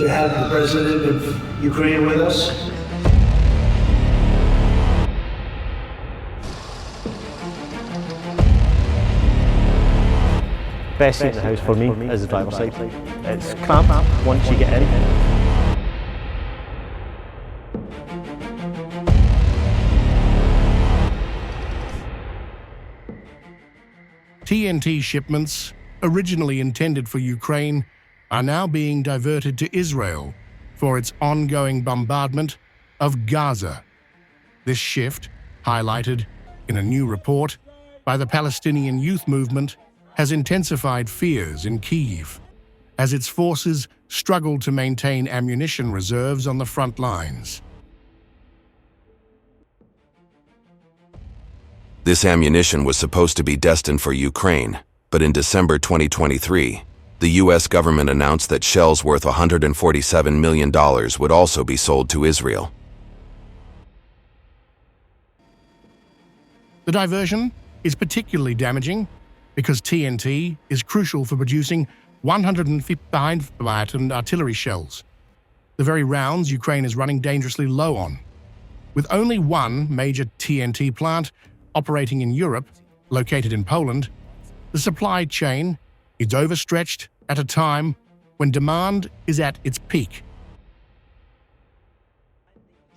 to have the president of Ukraine with us. Best seat in the house for me is the driver's side. It's cramped once you get in. TNT shipments, originally intended for Ukraine, are now being diverted to Israel for its ongoing bombardment of Gaza. This shift, highlighted in a new report by the Palestinian Youth Movement, has intensified fears in Kyiv as its forces struggle to maintain ammunition reserves on the front lines. This ammunition was supposed to be destined for Ukraine, but in December 2023, the U.S. government announced that shells worth $147 million would also be sold to Israel. The diversion is particularly damaging because TNT is crucial for producing 155 and artillery shells, the very rounds Ukraine is running dangerously low on. With only one major TNT plant operating in Europe, located in Poland, the supply chain is overstretched at a time when demand is at its peak.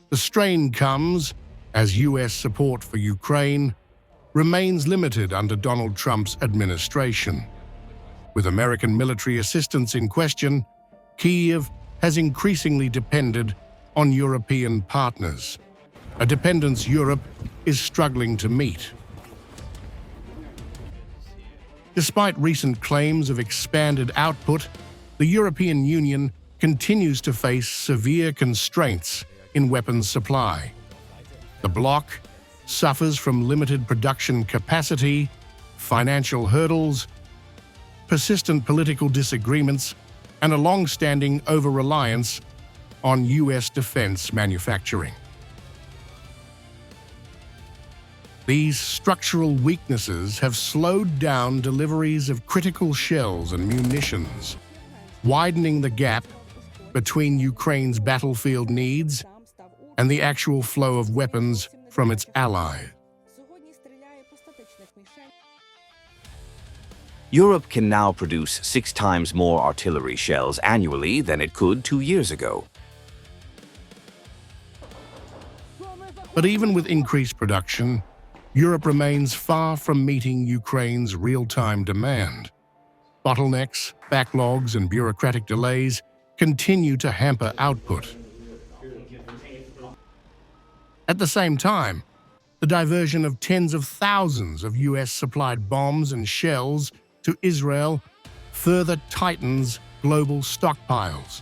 The strain comes as U.S. support for Ukraine remains limited under Donald Trump's administration. With American military assistance in question, Kyiv has increasingly depended on European partners, a dependence Europe is struggling to meet. Despite recent claims of expanded output, the European Union continues to face severe constraints in weapons supply. The bloc suffers from limited production capacity, financial hurdles, persistent political disagreements, and a long-standing over-reliance on U.S. defense manufacturing. These structural weaknesses have slowed down deliveries of critical shells and munitions, widening the gap between Ukraine's battlefield needs and the actual flow of weapons from its ally. Europe can now produce 6 times more artillery shells annually than it could 2 years ago. But even with increased production, Europe remains far from meeting Ukraine's real-time demand. Bottlenecks, backlogs, and bureaucratic delays continue to hamper output. At the same time, the diversion of tens of thousands of US-supplied bombs and shells to Israel further tightens global stockpiles.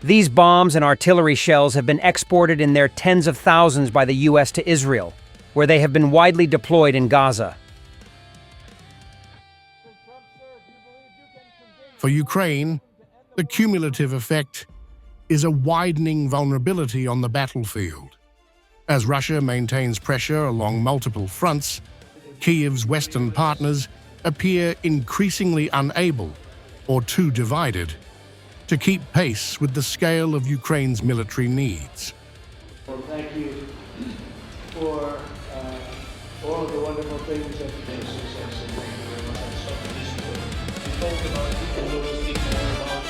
These bombs and artillery shells have been exported in their tens of thousands by the U.S. to Israel, where they have been widely deployed in Gaza. For Ukraine, the cumulative effect is a widening vulnerability on the battlefield. As Russia maintains pressure along multiple fronts, Kyiv's Western partners appear increasingly unable, or too divided, to keep pace with the scale of Ukraine's military needs. Well, thank you for all of the wonderful things that you did. Thank you very much. We spoke about people who will speak more about